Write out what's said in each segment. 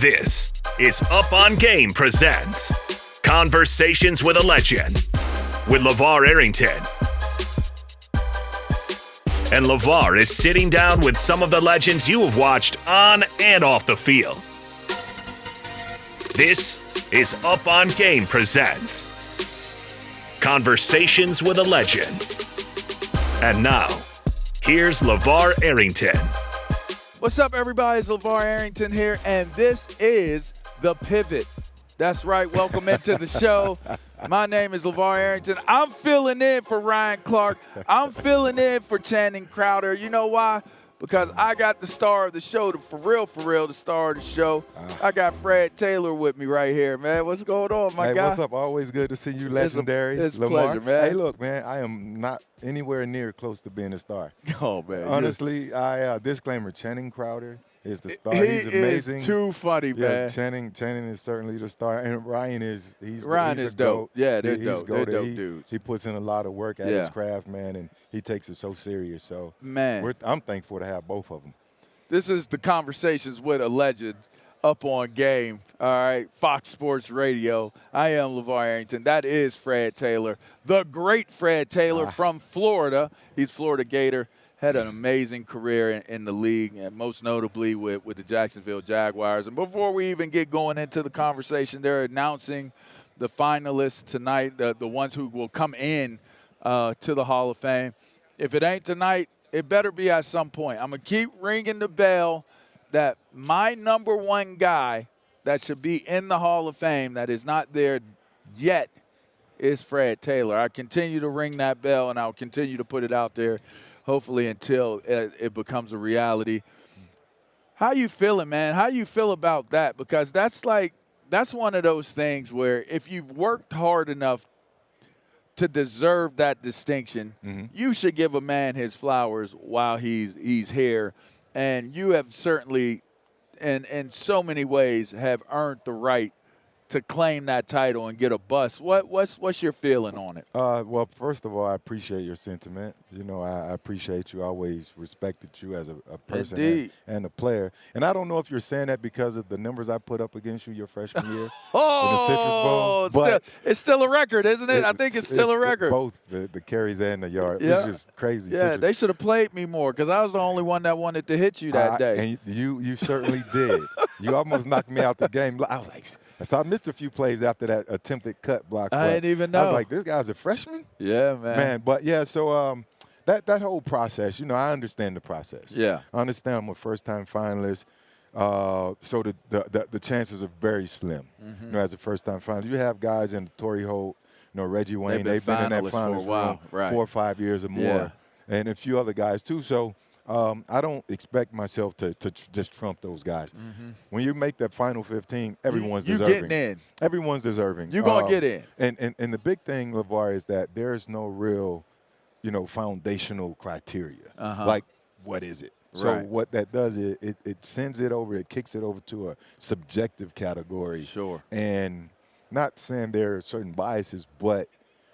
This is Up on Game presents Conversations with a Legend with LaVar Arrington. And LaVar is sitting down with some of the legends you have watched on and off the field. This is Up on Game presents Conversations with a Legend. And now, here's LaVar Arrington. What's up, everybody? It's LaVar Arrington here, and this is The Pivot. That's right. Welcome into the show. My name is LaVar Arrington. I'm filling in for Ryan Clark. I'm filling in for Channing Crowder. You know why? Because I got the star of the show, for real, the star of the show. I got Fred Taylor with me right here, man. What's going on, my guy? What's up? Always good to see you, legendary. It's a Lamar. pleasure, man. Hey, look, man, I am not anywhere near close to being a star. Oh, man. Honestly, disclaimer, Channing Crowder is the star. He's amazing. Is too funny, man. Channing is certainly the star, and Ryan is he's dope. GOAT. Yeah, they're he's dope. They're dope he, dudes. He puts in a lot of work at his craft, man, and he takes it so serious. So, man, I'm thankful to have both of them. This is the Conversations with a Legend, Up on Game, all right, Fox Sports Radio. I am LaVar Arrington. That is Fred Taylor, the great Fred Taylor from Florida. He's Florida Gator, had an amazing career in the league, and most notably with the Jacksonville Jaguars. And before we even get going into the conversation, they're announcing the finalists tonight, the ones who will come in to the Hall of Fame. If it ain't tonight, it better be at some point. I'm going to keep ringing the bell that my number one guy that should be in the Hall of Fame that is not there yet is Fred Taylor. I continue to ring that bell, and I'll continue to put it out there, hopefully until it becomes a reality. How you feeling, man? How you feel about that? Because that's one of those things where if you've worked hard enough to deserve that distinction, you should give a man his flowers while he's here. And you have certainly, in so many ways, have earned the right to claim that title and get a bus. What's your feeling on it? Well, first of all, I appreciate your sentiment. You know, I appreciate you. I always respected you as a person and a player. And I don't know if you're saying that because of the numbers I put up against you your freshman year. In the Citrus Bowl. It's still a record, isn't it? I think it's still a record. Both the carries and the yard. Yeah. It's just crazy. Yeah, they should have played me more because I was the only one that wanted to hit you that day. And you certainly did. You almost knocked me out the game. I was like, so I missed a few plays after that attempted cut block. I didn't even know. I was like, this guy's a freshman? Yeah, man. But yeah, so that whole process, you know, I understand the process. Yeah. I understand I'm a first-time finalist. So the chances are very slim, you know, as a first-time finalist. You have guys in Torrey Holt, you know, Reggie Wayne. They've been in that finals for 4 or 5 years or more. Yeah. And a few other guys, too. So I don't expect myself to just trump those guys. When you make that final 15, everyone's deserving. You getting in. Everyone's deserving. You're going to get in. And the big thing, LaVar, is that there's no real, you know, foundational criteria. Like, what is it? So what that does is it sends it over, it kicks it over to a subjective category. Sure. And not saying there are certain biases, but,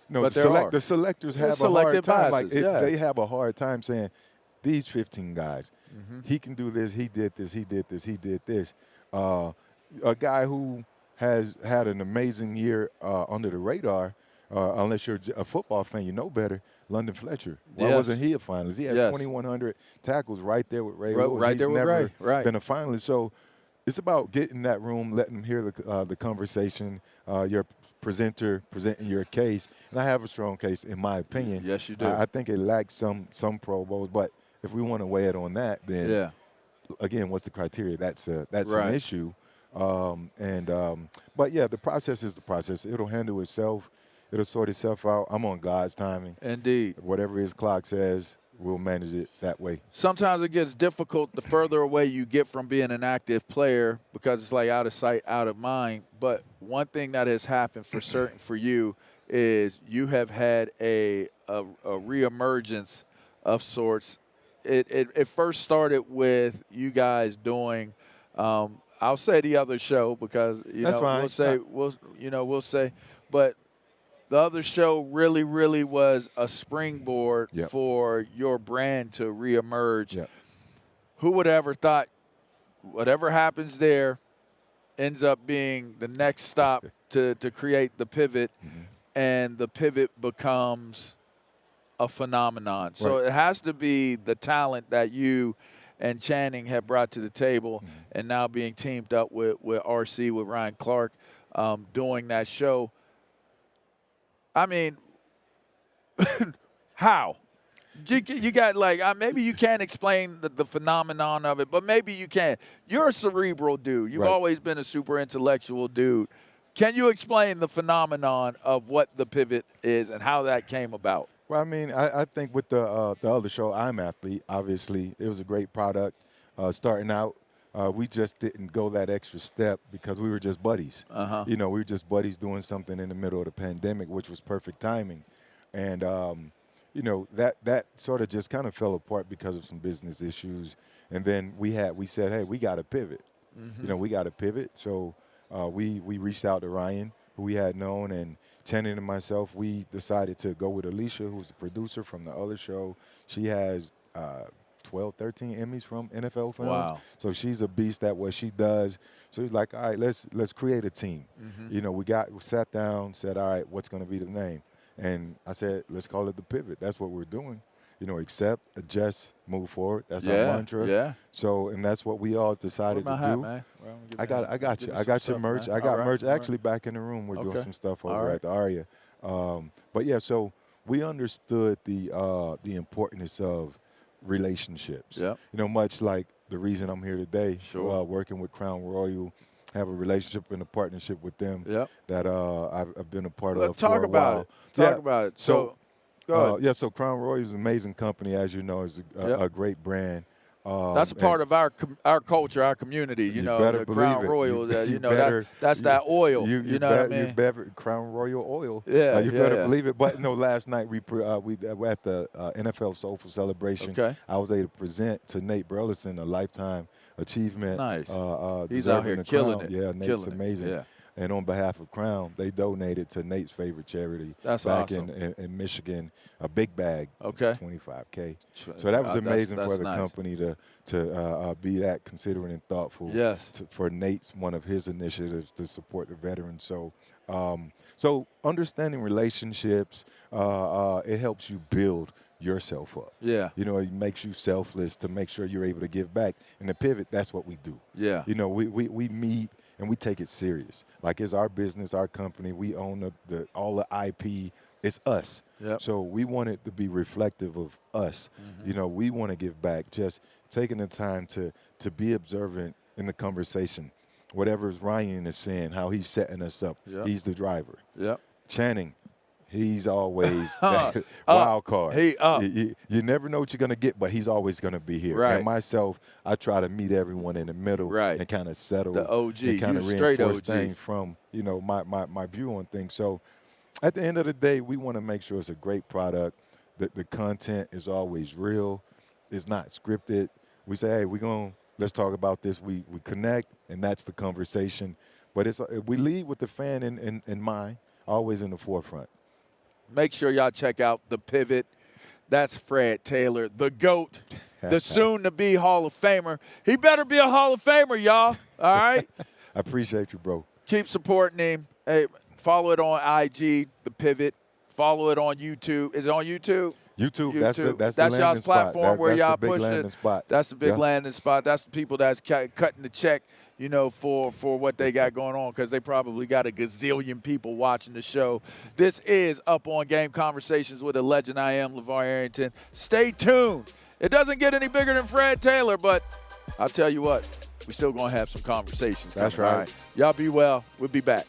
you know, but the selectors have a hard time. Biases, They have a hard time saying, these 15 guys, he can do this, he did this, he did this, he did this. A guy who has had an amazing year under the radar, unless you're a football fan, you know better, London Fletcher. Why wasn't he a finalist? He has 2,100 tackles right there with Ray Lewis. Right there with Ray. He's never been a finalist. So it's about getting that room, letting them hear the conversation, your presenter presenting your case. And I have a strong case, in my opinion. Yes, you do. I think it lacks some Pro Bowls, but if we want to weigh it on that, then again, what's the criteria? That's an issue. But yeah, the process is the process. It'll handle itself. It'll sort itself out. I'm on God's timing. Indeed. Whatever his clock says, we'll manage it that way. Sometimes it gets difficult the further away you get from being an active player because it's like out of sight, out of mind. But one thing that has happened for certain for you is you have had a reemergence of sorts. It first started with you guys doing I'll say the other show because we'll say but the other show really was a springboard for your brand to reemerge. Who would ever thought whatever happens there, ends up being the next stop to create the pivot, and the pivot becomes a phenomenon. So it has to be the talent that you and Channing have brought to the table, and now being teamed up with RC, with Ryan Clark, doing that show. I mean, how? You got, like, maybe you can't explain the phenomenon of it, but maybe you can. You're a cerebral dude. You've always been a super intellectual dude. Can you explain the phenomenon of what the pivot is and how that came about? Well, I mean, I think with the other show, I'm Athlete, obviously, it was a great product. Starting out, we just didn't go that extra step because we were just buddies. You know, we were just buddies doing something in the middle of the pandemic, which was perfect timing. And, you know, that sort of just kind of fell apart because of some business issues. And then we said, hey, we got to pivot. You know, we got to pivot. So we reached out to Ryan, who we had known, and Channing and myself, we decided to go with Alicia, who's the producer from the other show. She has 12, 13 Emmys from NFL films. Wow. So she's a beast at what she does. So he's like, all right, let's create a team. You know, we sat down, said, all right, what's going to be the name? And I said, let's call it The Pivot. That's what we're doing. You know, accept, adjust, move forward. That's our mantra. Yeah. So, and that's what we all decided to do. Man? I got you. I got your merch. I got merch actually back in the room. We're doing some stuff over at the Aria. But yeah, so we understood the importance of relationships. Yeah. You know, much like the reason I'm here today, working with Crown Royal, have a relationship and a partnership with them that I've been a part of for a while. Talk about it. So, go ahead. So Crown Royal is an amazing company, as you know, is a great brand. That's a part of our culture, our community. You know, the Crown Royal. That's that oil. You know what I mean? You better Crown Royal oil. Yeah, you better believe it. But no, last night we were at the NFL Soulful Celebration. Okay. I was able to present to Nate Burleson a lifetime achievement. Nice. He's out here killing it. Yeah, Nate's amazing. Yeah. And on behalf of Crown, they donated to Nate's favorite charity back in Michigan, a big bag, $25K. So that was amazing for the company to be that considerate and thoughtful for Nate's one of his initiatives to support the veterans. So, so understanding relationships, it helps you build yourself up. Yeah. You know, it makes you selfless to make sure you're able to give back. And the pivot, that's what we do. Yeah. You know, we meet and we take it serious. Like, it's our business, our company. We own all the IP. It's us. Yep. So we want it to be reflective of us. You know, we want to give back. Just taking the time to be observant in the conversation. Whatever Ryan is saying, how he's setting us up. He's the driver. Yep. Channing, he's always that wild card. You never know what you're going to get, but he's always going to be here. Right. And myself, I try to meet everyone in the middle and kind of settle the OG. and kind of straight reinforce OG. things from, you know, my view on things. So at the end of the day, we want to make sure it's a great product, that the content is always real, it's not scripted. We say, hey, let's talk about this. We connect, and that's the conversation. But we lead with the fan in mind, always in the forefront. Make sure y'all check out The Pivot. That's Fred Taylor, the GOAT, the soon-to-be Hall of Famer. He better be a Hall of Famer, y'all. All right? I appreciate you, bro. Keep supporting him. Hey, follow it on IG, The Pivot. Follow it on YouTube. Is it on YouTube? YouTube. That's the y'all's platform where y'all push it. Spot. That's the big landing spot. That's the people that's cutting the check, you know, for what they got going on, because they probably got a gazillion people watching the show. This is Up on Game, Conversations with a Legend. I am LaVar Arrington. Stay tuned. It doesn't get any bigger than Fred Taylor, but I'll tell you what, we're still going to have some conversations. That's right. Y'all be well. We'll be back.